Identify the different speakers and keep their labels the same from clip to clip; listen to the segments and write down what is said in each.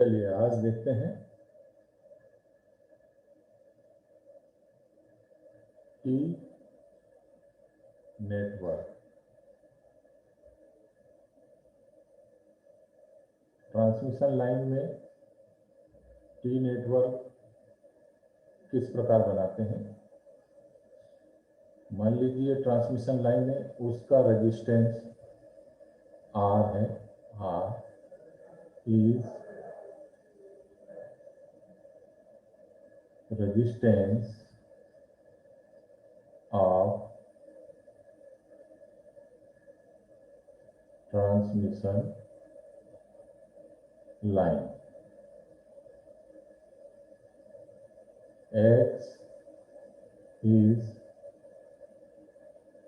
Speaker 1: चलिए आज देखते हैं टी नेटवर्क। ट्रांसमिशन लाइन में टी नेटवर्क किस प्रकार बनाते हैं। मान लीजिए ट्रांसमिशन लाइन है, उसका रेजिस्टेंस आर है। R is resistance of transmission line. X is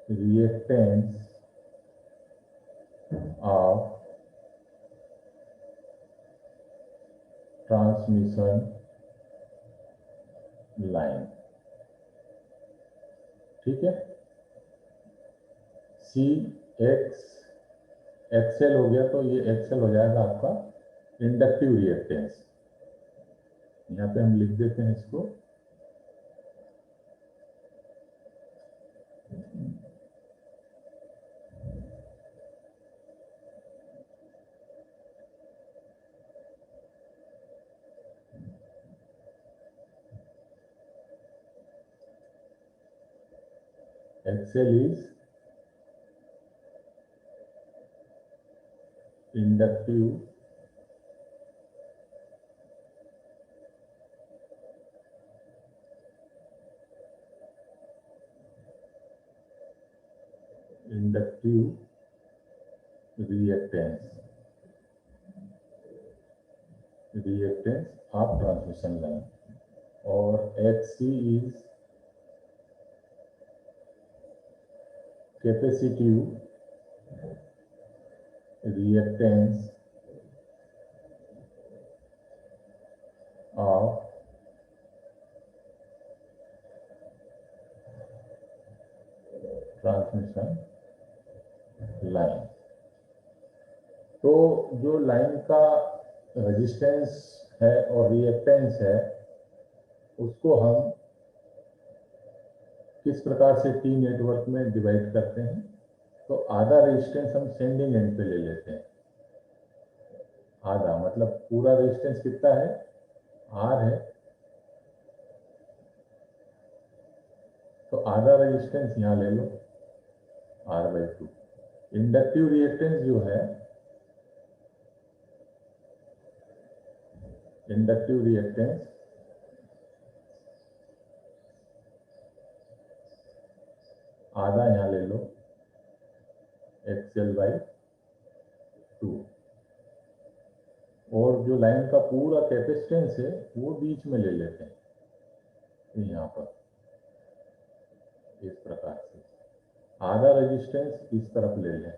Speaker 1: reactance of transmission line। ठीक है। सी एक्स एक्सएल हो गया, तो ये एक्सएल हो जाएगा आपका इंडक्टिव रिएक्टेंस। यहाँ पे हम लिख देते हैं इसको XL is inductive reactance of transmission line. और XC is capacitive reactance of transmission line. तो जो लाइन का रेजिस्टेंस है और रिएक्टेंस है, उसको हम किस प्रकार से टी नेटवर्क में डिवाइड करते हैं। तो आधा रेजिस्टेंस हम सेंडिंग एंड पे ले लेते हैं। आधा मतलब पूरा रेजिस्टेंस कितना है, आर है, तो आधा रेजिस्टेंस यहाँ ले लो, R/2। इंडक्टिव रिएक्टेंस जो है, इंडक्टिव रिएक्टेंस आधा यहाँ ले लो, XL/2। और जो लाइन का पूरा कैपेसिटेंस है वो बीच में ले लेते हैं यहाँ पर, इस प्रकार से आधा रेजिस्टेंस इस तरफ ले लें।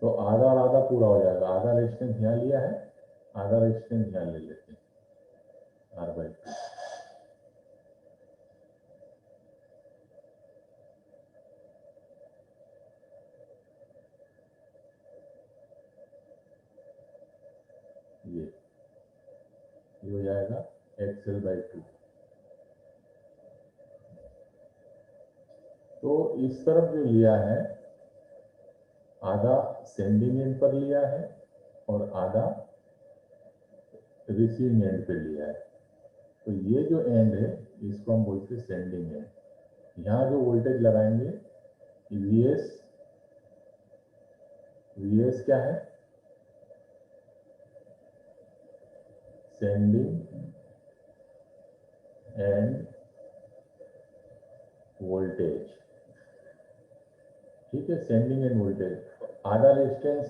Speaker 1: तो आधा और आधा पूरा हो जाएगा। आधा रेजिस्टेंस यहाँ लिया है, आधा रेजिस्टेंस यहाँ ले लेते हैं, R/2। ये हो जाएगा XL/2। तो इस तरफ जो लिया है, आधा सेंडिंग एंड पर लिया है और आधा रिसीविंग एंड पे लिया है। तो ये जो एंड है इसको हम बोलते हैं सेंडिंग एंड। यहाँ जो वोल्टेज लगाएंगे VS क्या है, सेंडिंग एंड वोल्टेज। ठीक है, सेंडिंग एंड वोल्टेज। आधा रेजिस्टेंस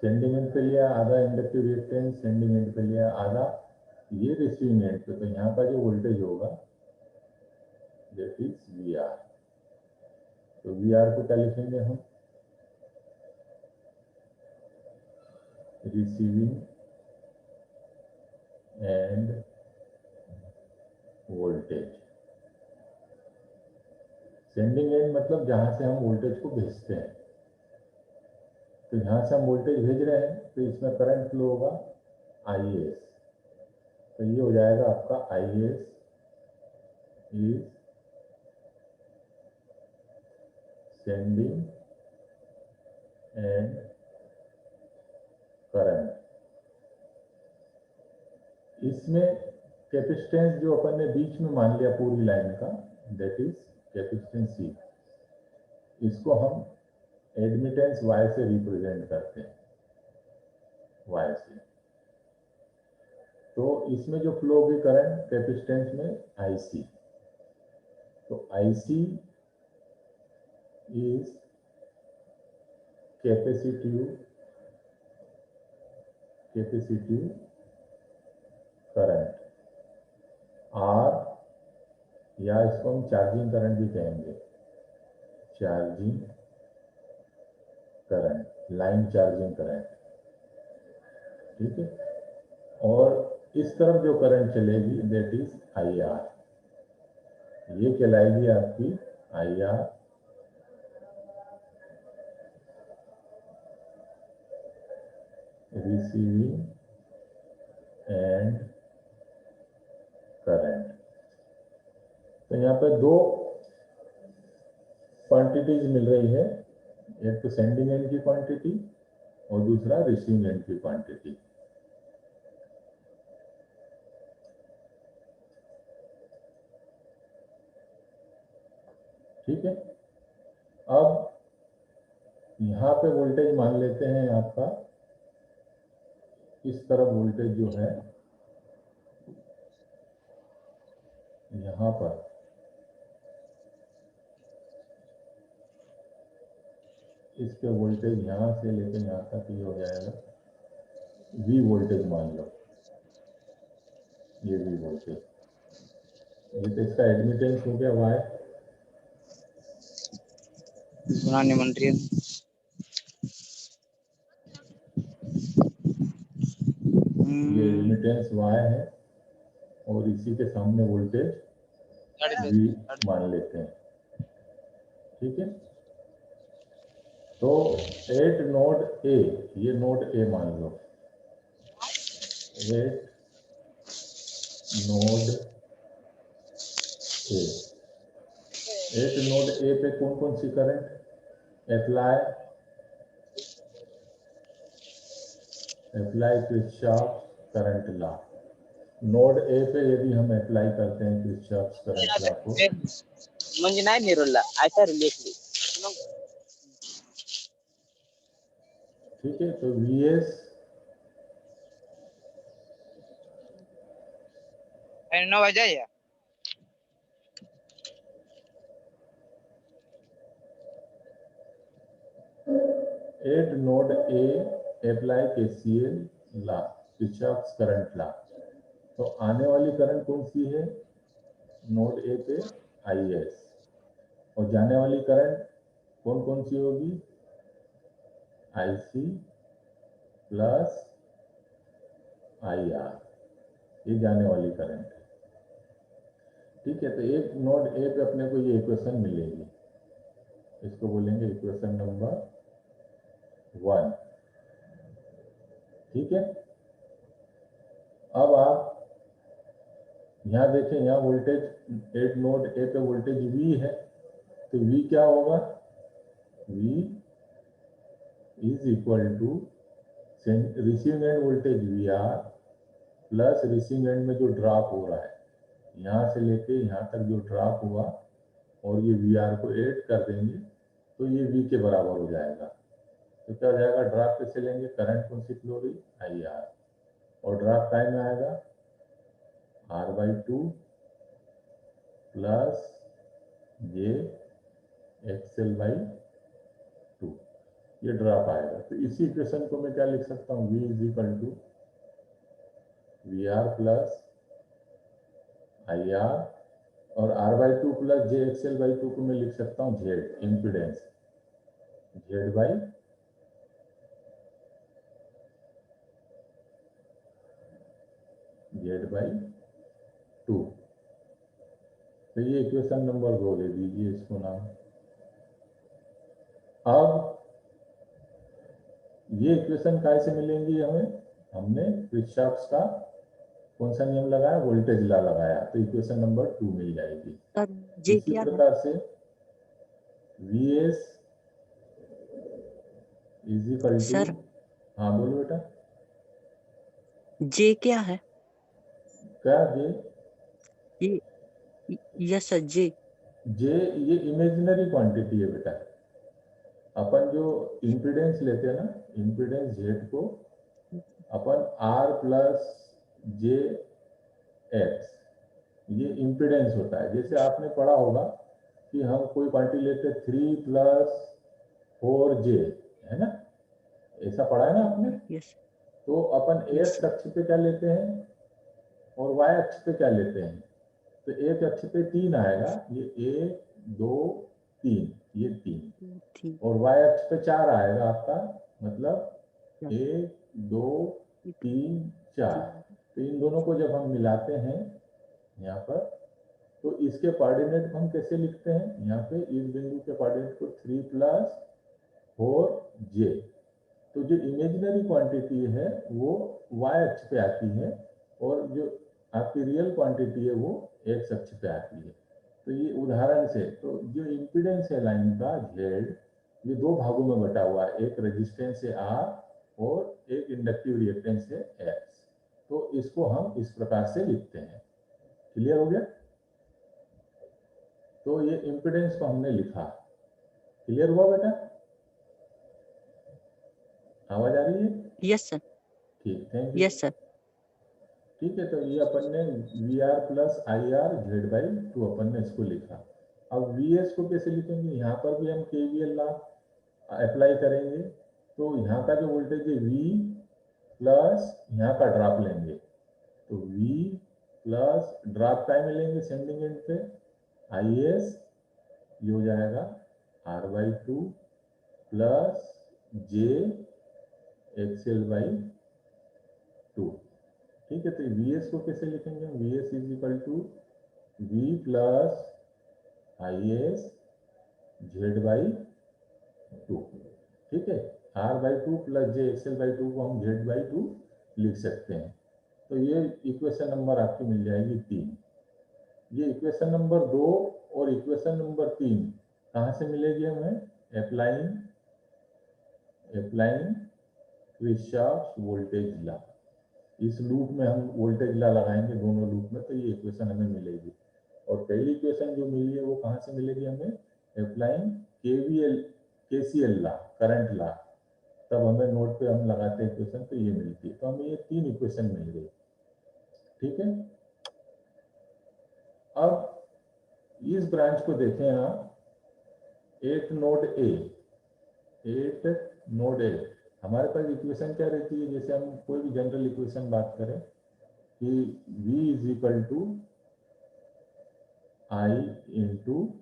Speaker 1: सेंडिंग एंड पे लिया, आधा इंडक्टिव रिएक्टेंस सेंडिंग एंड पे लिया, आधा ये रिसीविंग एंड पे। तो यहाँ का जो वोल्टेज होगा दैट इज VR। तो VR को क्या लिखेंगे हम, receiving end voltage. Sending end मतलब जहां से हम वोल्टेज को भेजते हैं। तो यहाँ से हम वोल्टेज भेज रहे हैं तो इसमें करंट फ्लो होगा IS। तो ये हो जाएगा आपका IS is sending end current. इसमें कैपेसिटेंस जो अपन ने बीच में मान लिया पूरी लाइन का, दैट इज कैपेसिटेंस C। इसको हम एडमिटेंस Y से रिप्रेजेंट करते हैं, Y से। तो इसमें जो फ्लो होगी करंट कैपेसिटेंस में IC। तो IC is capacitive current R, या इसको हम चार्जिंग करंट भी कहेंगे, charging current, line charging current. ठीक है। और इस तरफ जो करंट चलेगी दैट इज IR। ये कहलाएगी आपकी IR रिसीविंग एंड करंट। तो यहाँ पे दो क्वांटिटीज मिल रही है, एक तो सेंडिंग एंड की क्वांटिटी और दूसरा रिसीविंग एंड की क्वांटिटी। ठीक है। अब यहाँ पे वोल्टेज मान लेते हैं आपका, इस तरफ वोल्टेज जो है यहाँ पर, इस पे वोल्टेज यहाँ से लेकर यहाँ तक ये हो जाएगा V वोल्टेज मान लो, ये V वोल्टेज। ये तो इसका एडमिटेंस हो गया Y।
Speaker 2: बनाने मंत्री
Speaker 1: ये एडमिटेंस Y है और इसी के सामने वोल्टेज V मान लेते हैं। ठीक है। तो एट नोड A, ये नोड A मान लो, at node A, at node A पे कौन कौन सी current apply Kirchhoff current law. Node A पे यदि हम अप्लाई करते हैं किरचॉफ करंट लॉ को,
Speaker 2: मुझे नहीं रोला ऐसा रिलेट।
Speaker 1: ठीक है, तो VS
Speaker 2: नो वजह है।
Speaker 1: Eight node A apply KCL law, Kirchhoff current law. तो आने वाली करंट कौन सी है नोड A पे IS, और जाने वाली करंट कौन कौन सी होगी IC प्लस IR, ये जाने वाली करंट है। ठीक है। तो एक नोड A पे अपने को ये इक्वेशन मिलेगी, इसको बोलेंगे इक्वेशन नंबर 1। ठीक है। अब आप यहाँ देखें, यहाँ वोल्टेज एट नोड A पे वोल्टेज V है, तो V क्या होगा, V is equal to receiving end voltage VR plus receiving end में जो ड्रॉप हो रहा है यहाँ से लेके यहाँ तक जो ड्रॉप हुआ, और ये VR को ऐड कर देंगे तो ये V के बराबर हो जाएगा। तो क्या हो जाएगा, ड्रॉप कैसे लेंगे, करंट कौन सी फ्लो रही IR, और ड्रॉप टाइम में आएगा R/2 प्लस J XL/2, ये ड्रॉप आएगा। तो इसी इक्वेशन को मैं क्या लिख सकता हूँ, V is equal to VR plus IR, और R/2 प्लस J XL/2 को मैं लिख सकता हूँ Z इम्पीडेंस, Z/2। तो ये इक्वेशन नंबर 2 दे दीजिए इसको नाम। अब ये इक्वेशन काय से मिलेंगी हमें? हमने किरचॉफ का कौन सा नियम लगाया? वोल्टेज लॉ लगाया, तो इक्वेशन नंबर 2 मिल जाएगी।
Speaker 3: सर जे
Speaker 1: इसी
Speaker 3: क्या है?
Speaker 1: प्रकार से Vs is equal to,
Speaker 3: sir
Speaker 1: हाँ बोलो बेटा।
Speaker 3: जे क्या है?
Speaker 1: क्या जे?
Speaker 3: ये यस सर जे।
Speaker 1: जे ये इमेजिनरी क्वांटिटी है बेटा। अपन जो इम्पीडेंस लेते हैं ना, इम्पीडेंस जेड को अपन R प्लस जे एक्स, ये इम्पीडेंस होता है। जैसे आपने पढ़ा होगा कि हम कोई क्वांटिटी लेते 3 प्लस 4J, है ना, ऐसा पढ़ा है ना आपने?
Speaker 3: यस
Speaker 1: तो अपन
Speaker 3: यस
Speaker 1: एक्स अक्ष पे क्या लेते हैं और वाई अक्ष पे क्या लेते हैं? तो एक अक्ष पे 3 आएगा, ये 1 2 3, ये 3,
Speaker 3: ठीक।
Speaker 1: और वाई अक्ष पे 4 आएगा आपका, मतलब 1 2 3 4। तो इन दोनों को जब हम मिलाते हैं यहाँ पर, तो इसके कोऑर्डिनेट को हम कैसे लिखते हैं? यहाँ पे इस बिंदु के कोऑर्डिनेट को 3 प्लस 4J। तो जो इमेजिनरी क्वांटिटी है वो y अक्ष पे आती है, और जो आपकी रियल क्वांटिटी है वो x अक्ष पे आती है। तो ये उदाहरण से, तो जो इम्पीडेंस है लाइन का z, ये दो भागों में बटा हुआ है, एक रेजिस्टेंस है R और एक इंडक्टिव रिएक्टेंस है X। तो इसको हम इस प्रकार से लिखते हैं। क्लियर हो गया? तो ये इम्पीडेंस को हमने लिखा। क्लियर हुआ बेटा? आवाज आ रही है?
Speaker 3: Yes sir.
Speaker 1: ठीक, थैंक यू।
Speaker 3: Yes sir.
Speaker 1: ठीक है, तो ये अपन ने VR प्लस IR Z/2 अपन ने इसको लिखा। अब VS को कैसे लिखेंगे? यहाँ पर भी हम KVL लॉ अप्लाई करेंगे। तो यहाँ का जो वोल्टेज है V प्लस यहाँ का ड्रॉप लेंगे, तो V प्लस ड्रॉप टाइम लेंगे सेंडिंग एंड पे, IS ये हो जाएगा R/2 प्लस J XL/2। ठीक है, तो VS को कैसे लिखेंगे? VS is equal to V plus IS Z/2। ठीक है, R/2 प्लस J XL/2 को हम Z/2 लिख सकते हैं। तो ये इक्वेशन नंबर आपकी मिल जाएगी 3। ये इक्वेशन नंबर 2 और इक्वेशन नंबर 3 कहाँ से मिलेगी हमें? Applying Kirchhoff voltage law. इस लूप में हम वोल्टेज लॉ लगाएंगे दोनों लूप में, तो ये इक्वेशन हमें मिलेगी। और पहली इक्वेशन जो मिली है वो कहाँ से मिलेगी हमें? Applying KCL law, current law. तब हमें नोट पे हम लगाते हैं इक्वेशन, तो ये मिलती है। तो हमें ये 3 इक्वेशन मिल गई। ठीक है, अब इस ब्रांच को देखें आप, 8 नोड ए। हमारे पास इक्वेशन क्या रहती है? जैसे हम कोई भी जनरल इक्वेशन बात करें कि V is equal to I into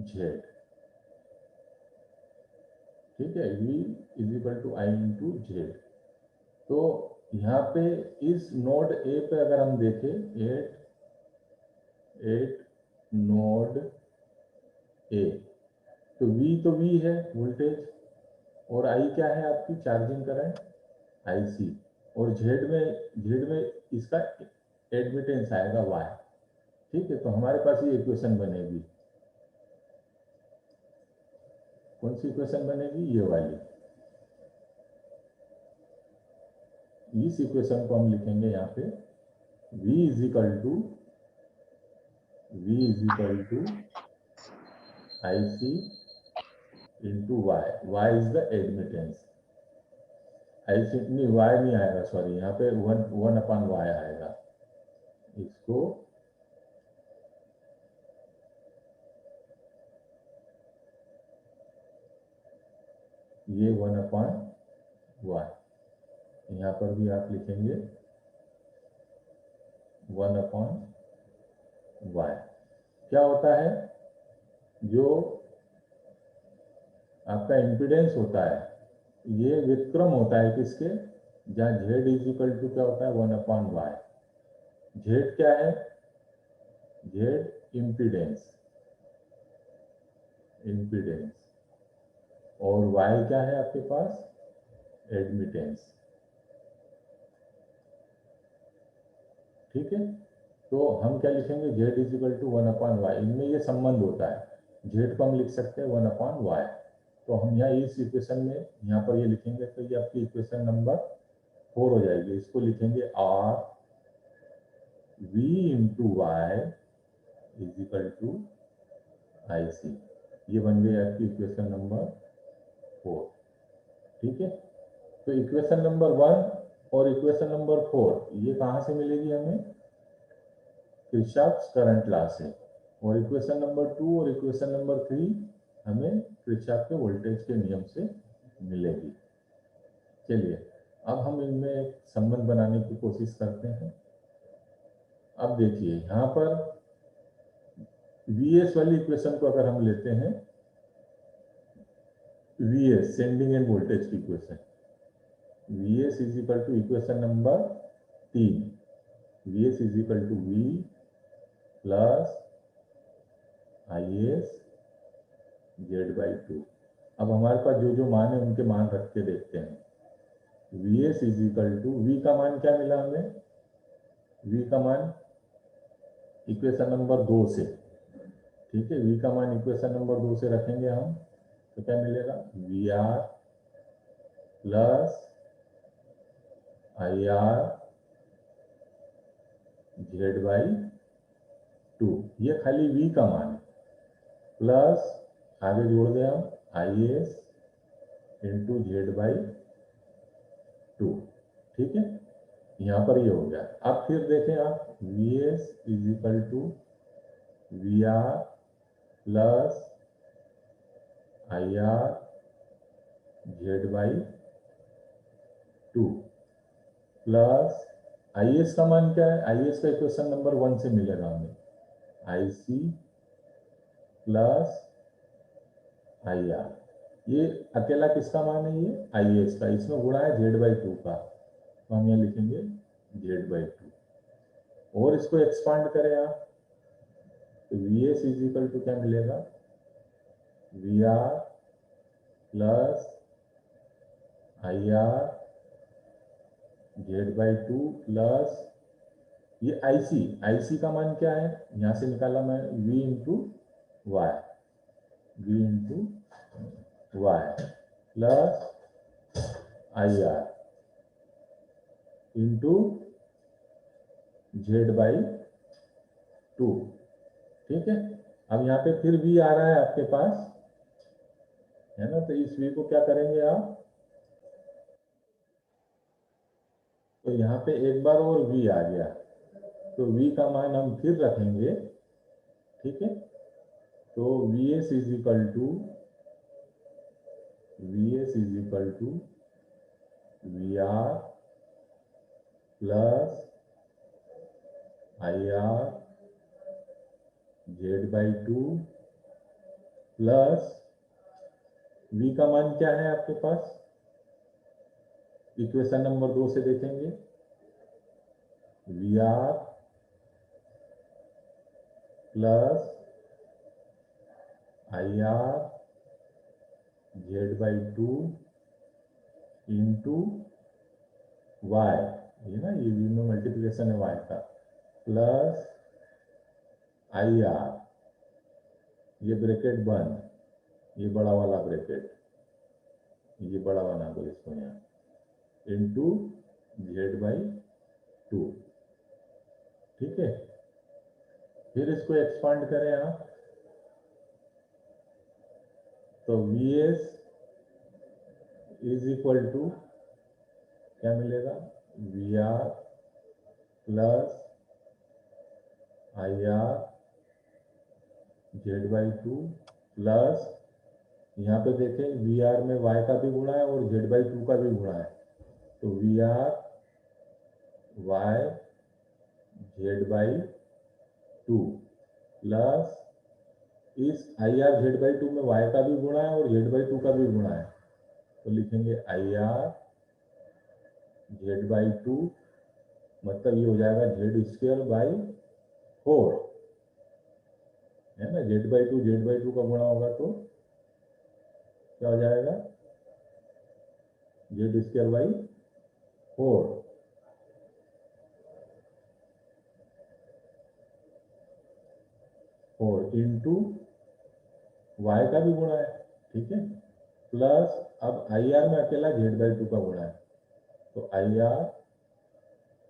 Speaker 1: Z। ठीक है, V is equal to I into Z। तो यहाँ पे इस नोड ए पे अगर हम देखें, 8 नोड ए, तो V है वोल्टेज, और I क्या है आपकी? चार्जिंग करंट IC, और Z में इसका एडमिटेंस आएगा Y। ठीक है, तो हमारे पास ये इक्वेशन बनेगी। कौन सी इक्वेशन बनेगी? ये वाली। इस इक्वेशन को हम लिखेंगे यहाँ पे V is equal to IC into Y is the admittance. IC नहीं, Y नहीं आएगा, सॉरी, यहाँ पे 1/Y आएगा। इसको ये 1/Y, यहाँ पर भी आप लिखेंगे 1/Y। क्या होता है? जो आपका इम्पीडेंस होता है, ये व्युत्क्रम होता है किसके? जहाँ Z इज इक्वल टू क्या होता है? 1/Y। Z क्या है? Z impedance. और वाई क्या है आपके पास, एडमिटेंस। ठीक है, तो हम क्या लिखेंगे, z is equal to 1/y। इनमें ये संबंध होता है, z को हम लिख सकते हैं 1/y। तो हम यहाँ इस इक्वेशन में यहाँ पर ये लिखेंगे, तो ये आपकी इक्वेशन नंबर 4 हो जाएगी। इसको लिखेंगे r v into Y is equal to IC। ये बन गई आपकी इक्वेशन नंबर 4। ठीक है, तो इक्वेशन नंबर 1 और इक्वेशन नंबर 4 ये कहाँ से मिलेगी हमें, किरचॉफ्स करंट लॉ से। और इक्वेशन नंबर 2 और इक्वेशन नंबर 3 हमें किरचॉफ के वोल्टेज के नियम से मिलेगी। चलिए अब हम इनमें एक संबंध बनाने की कोशिश करते हैं। अब देखिए यहाँ पर VS वाली इक्वेशन को अगर हम लेते हैं, VS सेंडिंग एंड वोल्टेज की equation, VS is equal to equation number 3, VS is equal to V plus IS Z/2। अब हमारे पास जो जो मान है उनके मान रख के देखते हैं। VS is equal to, V का मान क्या मिला हमें, V का मान इक्वेशन नंबर 2 से। ठीक है, V का मान इक्वेशन नंबर 2 से रखेंगे हम, तो क्या मिलेगा, VR प्लस IR Z/2। ये खाली V का मान है, प्लस आगे जोड़ दें हम IS इंटू Z/2। ठीक है, यहाँ पर ये हो गया। अब फिर देखें आप, VS is equal to VR plus IR Z/2 plus IS का मान क्या है, IS का इक्वेशन नंबर 1 से मिलेगा हमें, IC प्लस IR। ये अकेला किसका मान है, ये IS का, इसमें गुणा है Z/2 का, तो हम यहाँ लिखेंगे Z/2। और इसको एक्सपांड करें आप, तो VS इज इक्वल टू क्या मिलेगा, VR plus IR Z/2 plus ये IC का मान क्या है, यहाँ से निकाला मैं, V into Y plus IR into Z/2। ठीक है, अब यहाँ पे फिर V आ रहा है आपके पास, है ना, तो इस V को क्या करेंगे आप, तो यहाँ पे एक बार और V आ गया, तो V का मान हम फिर रखेंगे। ठीक है, तो VS is equal to VR plus IR Z/2 plus V का मान क्या है आपके पास, इक्वेशन नंबर 2 से देखेंगे, VR plus IR Z/2 into Y, ये ना, ये V में मल्टीप्लिकेशन है Y का, प्लस IR, ये ब्रैकेट बंद, ये बड़ा वाला ब्रैकेट, ये बड़ा बना दो इसको यहाँ, इंटू Z/2। ठीक है, फिर इसको एक्सपांड करें आप, तो VS इज इक्वल टू क्या मिलेगा, VR plus IR Z/2 plus, यहाँ पे देखें VR में Y का भी गुणा है और Z/2 का भी गुणा है, तो VR Y Z/2 प्लस इस IR Z/2 में Y का भी गुणा है और Z/2 का भी गुणा है, तो लिखेंगे IR Z/2, मतलब ये हो जाएगा Z²/4, है ना, Z/2 का गुणा होगा तो क्या हो जाएगा, Z square by 4 into Y का भी गुणा है, ठीक है, प्लस अब आई आर में अकेला जेड बाई 2 का गुणा है, तो I R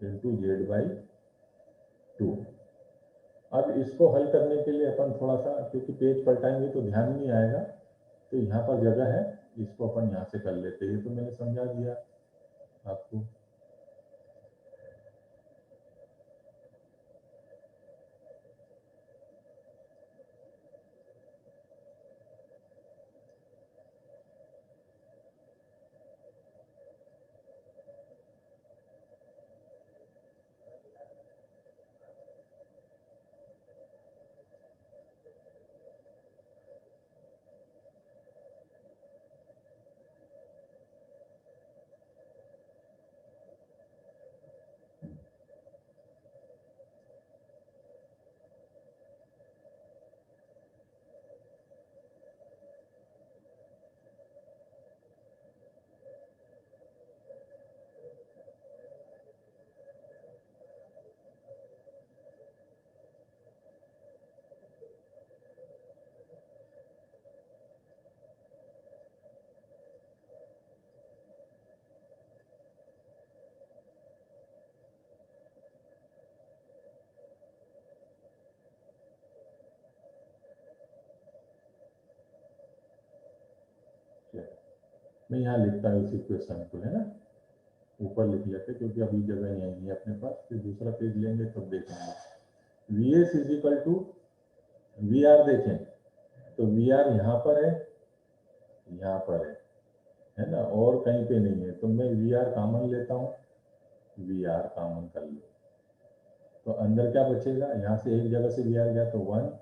Speaker 1: into Z by 2। अब इसको हल करने के लिए अपन थोड़ा सा, क्योंकि पेज पलटाएंगे तो ध्यान नहीं आएगा, तो यहाँ पर जगह है, इसको अपन यहाँ से कर लेते हैं। ये तो मैंने समझा दिया आपको। मैं यहाँ लिखता हूँ इस इक्वेशन को, है ना, ऊपर लिख लेते क्योंकि अभी जगह नहीं है अपने पास, फिर दूसरा पेज लेंगे तब देखेंगे। V S is equal to V R, देखें तो वी आर यहाँ पर है, यहाँ पर है ना, और कहीं पे नहीं है, तो मैं वी आर कॉमन लेता हूँ, वी आर कॉमन कर लो, तो अंदर क्या बचेगा, यहाँ से एक जगह से वी आर गया तो 1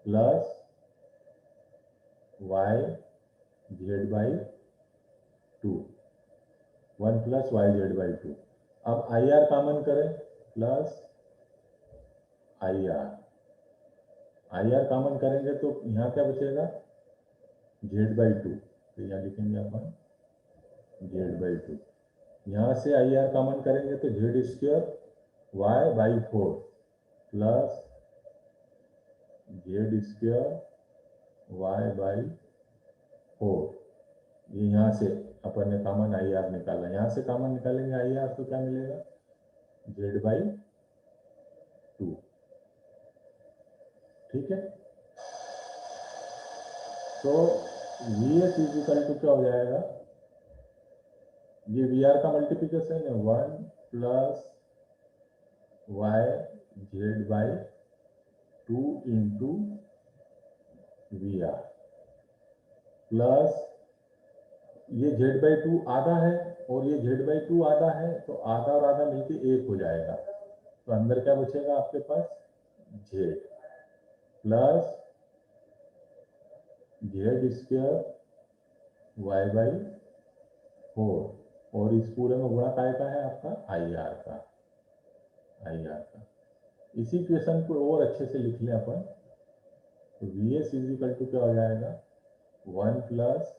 Speaker 1: plus Y Z by 2, 1 plus Y Z by 2। अब आई आर कॉमन करें, प्लस आई आर कॉमन करेंगे तो यहाँ क्या बचेगा, जेड बाई 2, तो यहाँ लिखेंगे अपन जेड बाई 2। यहाँ से आई आर कॉमन करेंगे तो Z square Y by 4 plus Z square Y by 4। ये यहाँ से अपन ने कॉमन आई आर निकाला, यहाँ से कॉमन निकालेंगे आई आर तो क्या मिलेगा, जेड बाई 2, ठीक है। तो V S is equal to क्या हो जाएगा, ये वी आर का मल्टीप्लिकेशन है, 1 plus Y Z by 2 into V R, plus ये जेड बाई 2 आधा है और ये जेड बाई 2 आधा है, तो आधा और आधा मिलके 1 हो जाएगा, तो अंदर क्या बचेगा आपके पास, Z plus Z square Y by 4, और इस पूरे में गुणा काय का है आपका, आई आर का, आई आर का। इसी क्वेश्चन को और अच्छे से लिख लें अपन, तो V S is equal to क्या हो जाएगा, 1 plus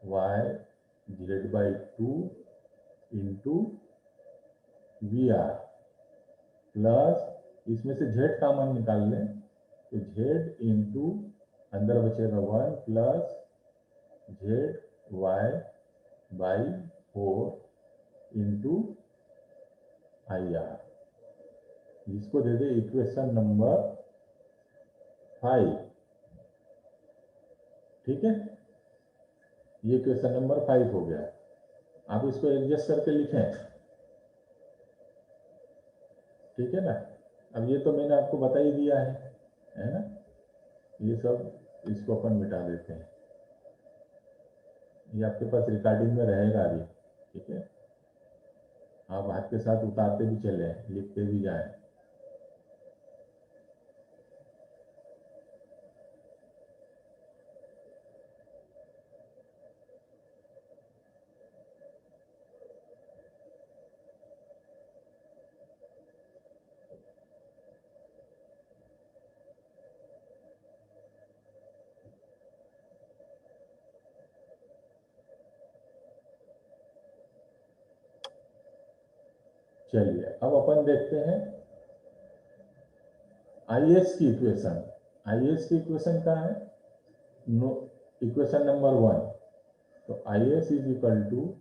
Speaker 1: Y Z by 2 into V R, plus इसमें से जेड कॉमन निकाल लें, तो जेड इंटू अंदर बचेगा 1 plus Z Y by 4 into I R, जिसको दे दे इक्वेशन नंबर 5, ठीक है, ये क्वेश्चन नंबर 5 हो गया। आप इसको एडजस्ट करके लिखें, ठीक है ना। अब ये तो मैंने आपको बता ही दिया है ना, ये सब इसको अपन मिटा देते हैं, ये आपके पास रिकॉर्डिंग में रहेगा अभी, ठीक है, आप हाथ के साथ उतारते भी चले, लिखते भी जाएं। चलिए अब अपन देखते हैं IS की इक्वेशन। IS की इक्वेशन क्या है? No, equation number 1। तो IS is equal to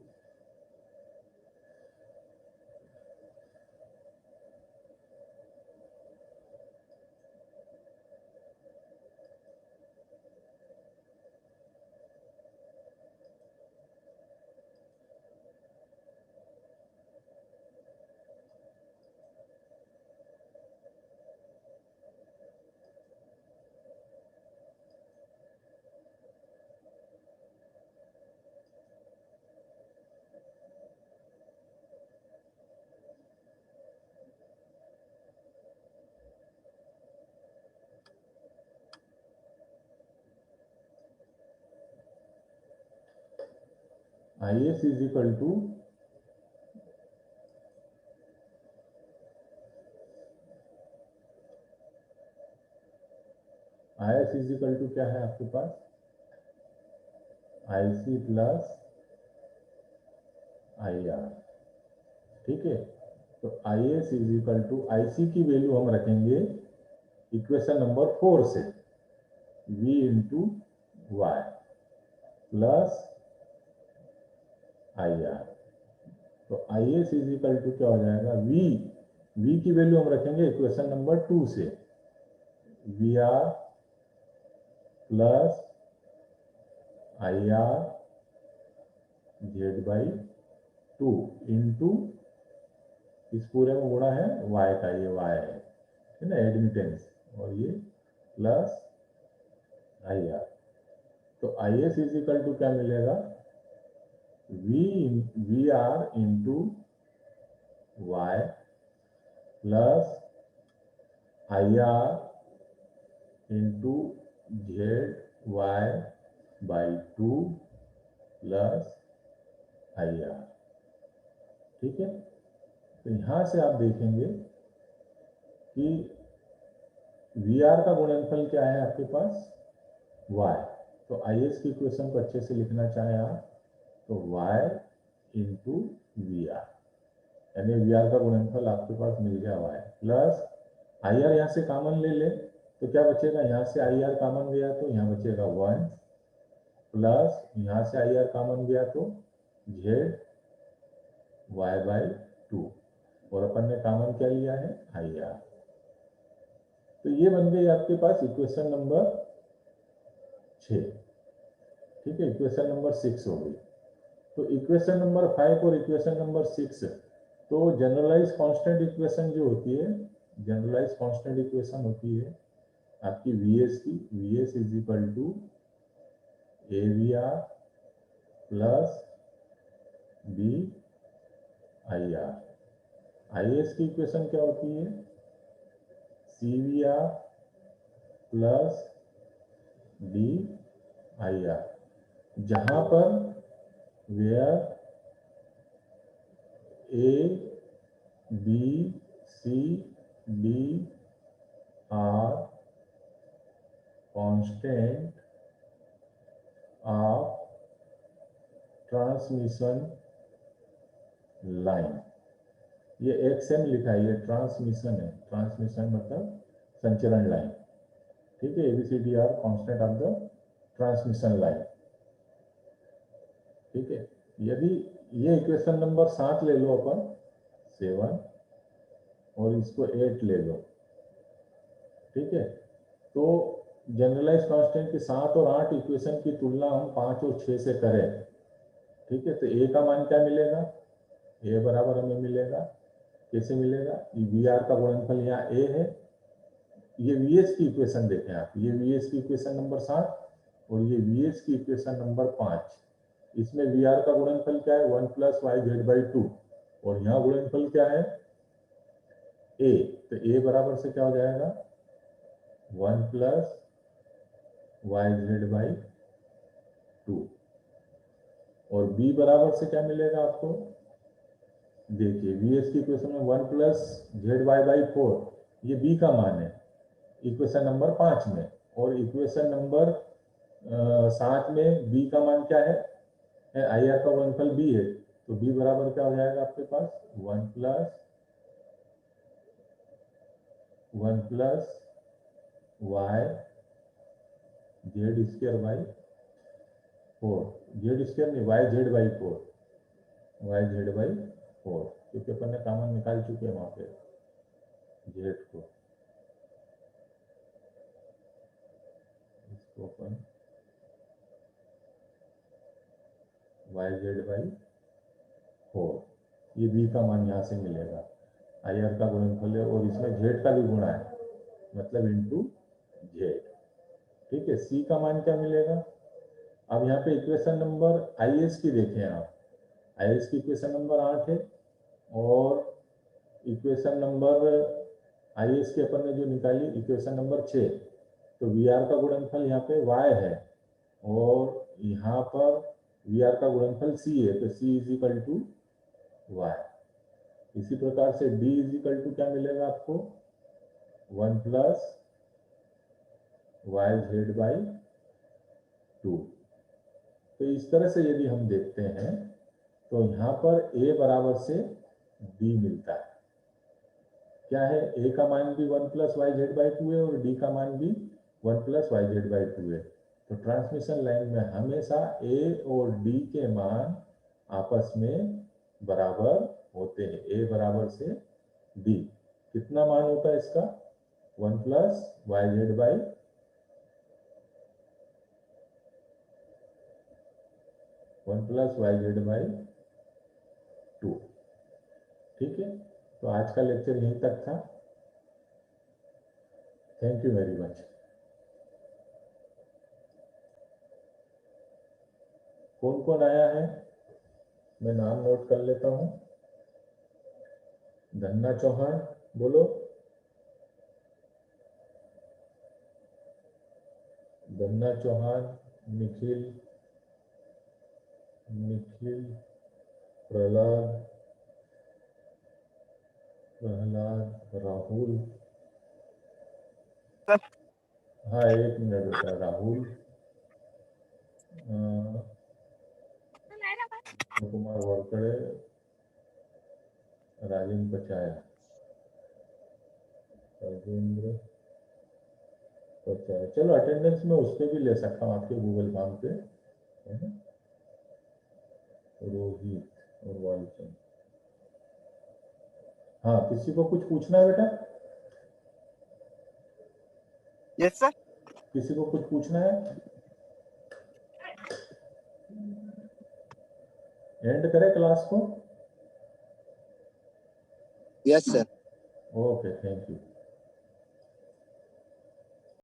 Speaker 1: IS is equal to IS is equal to क्या है आपके पास? IC plus IR। ठीक है, तो IS is equal to IC की वैल्यू हम रखेंगे इक्वेशन नंबर 4 से, V into Y plus IR। तो IS इज इक्वल टू क्या हो जाएगा? V की वैल्यू हम रखेंगे इक्वेशन नंबर 2 से, VR plus IR Z/2 into इस पूरे में गुणा है y का, ये y है ना, एडमिटेंस, और ये प्लस IR। तो IS इज इक्वल टू क्या मिलेगा? VR into y plus IR into ZY/2 plus IR। ठीक है, तो यहां से आप देखेंगे कि VR का गुणनफल क्या है आपके पास? Y। तो IS की इक्वेशन को अच्छे से लिखना चाहे आप तो y इंटू VR, यानी VR का गुणनफल आपके पास मिल गया y प्लस IR। यहाँ से कॉमन ले ले तो क्या बचेगा? यहाँ से IR कॉमन गया तो यहाँ बचेगा 1 प्लस यहाँ से IR कॉमन गया तो ZY/2, और अपन ने कॉमन क्या लिया है? IR। तो ये बन गई आपके पास इक्वेशन नंबर 6। ठीक है, इक्वेशन नंबर 6 हो गई। तो इक्वेशन नंबर 5 और इक्वेशन नंबर 6, तो जनरलाइज कांस्टेंट इक्वेशन जो होती है, जनरलाइज कांस्टेंट इक्वेशन होती है आपकी VS की। VS is equal to AVR plus BIR। IS की इक्वेशन क्या होती है? CVR प्लस DIR, जहां पर where A, B, C, D are constant of transmission line। ये XM लिखा है, ये ट्रांसमिशन है, ट्रांसमिशन मतलब संचरण लाइन। ठीक है, ABCD are constant of the transmission line. ठीक है, यदि ये इक्वेशन नंबर 7 ले लो अपन, 7, और इसको 8 ले लो। ठीक है, तो जनरलाइज कांस्टेंट के 7 और 8 इक्वेशन की तुलना हम 5 और 6 से करें। ठीक है, तो A का मान क्या मिलेगा? A बराबर हमें मिलेगा, कैसे मिलेगा? ये VR का गुणनफल यहाँ A है। ये VS की इक्वेशन देखें आप, ये VS की इक्वेशन नंबर 7 और ये VS की इक्वेशन नंबर 5। इसमें VR का गुणनफल क्या है? 1 प्लस YZ/2, और यहाँ गुणनफल क्या है? A। तो A बराबर से क्या हो जाएगा? 1 प्लस YZ/2, और B बराबर से क्या मिलेगा आपको? देखिए, VS की इक्वेशन में 1 प्लस ZY/4, ये B का मान है इक्वेशन नंबर 5 में, और इक्वेशन नंबर 7 में B का मान क्या है? IR का गुणनफल B है, तो B बराबर क्या हो जाएगा आपके पास? 1 plus 1 plus Y Z square by 4, Z square नहीं Y Z by 4, Y Z by 4, क्योंकि अपन ने कॉमन निकाल चुके हैं वहां पे जेड को, इसको अपन वाई जेड बाई 4, ये बी का मान यहाँ से मिलेगा, आई आर का गुणनफल है और इसमें जेड का भी गुणा है, मतलब इंटू जेड। ठीक है, सी का मान क्या मिलेगा? अब यहाँ पे इक्वेशन नंबर आई एस की देखें आप, आई एस की इक्वेशन नंबर 8 है और इक्वेशन नंबर आई एस की अपन ने जो निकाली इक्वेशन नंबर 6, तो वी आर का गुणनफल यहाँ पे y है और यहाँ पर वी आर का गुणनफल c है, तो c is equal to Y. इसी प्रकार से d इज इक्वल टू क्या मिलेगा आपको? 1 प्लस वाई जेड बाई 2। तो इस तरह से यदि हम देखते हैं तो यहाँ पर a बराबर से d मिलता है। क्या है? a का मान भी 1 प्लस वाई जेड बाई 2 है और d का मान भी 1 प्लस वाई जेड बाई 2 है। तो ट्रांसमिशन लाइन में हमेशा a और d के मान आपस में बराबर होते हैं, a बराबर से d। कितना मान होता है इसका? 1 plus Y Z by 1 plus Y Z by 2। ठीक है, तो आज का लेक्चर यहीं तक था। Thank you very much. कौन कौन आया है मैं नाम नोट कर लेता हूं। धन्ना चौहान बोलो। धन्ना चौहान, निखिल, निखिल, प्रहलाद, राहुल। हाँ एक मिनट बेटा, राहुल, कुमार वरकड़े, राजेंद्र पचाया, राजेंद्र पचाया। चलो अटेंडेंस में उस पर भी ले सकता हूँ आपके गूगल फॉर्म पे, है ना? रोहित और वालचंद। हाँ, किसी को कुछ पूछना है बेटा?
Speaker 2: Yes sir.
Speaker 1: किसी को कुछ पूछना है? एंड करें क्लास को?
Speaker 2: Yes sir.
Speaker 1: Okay, thank you.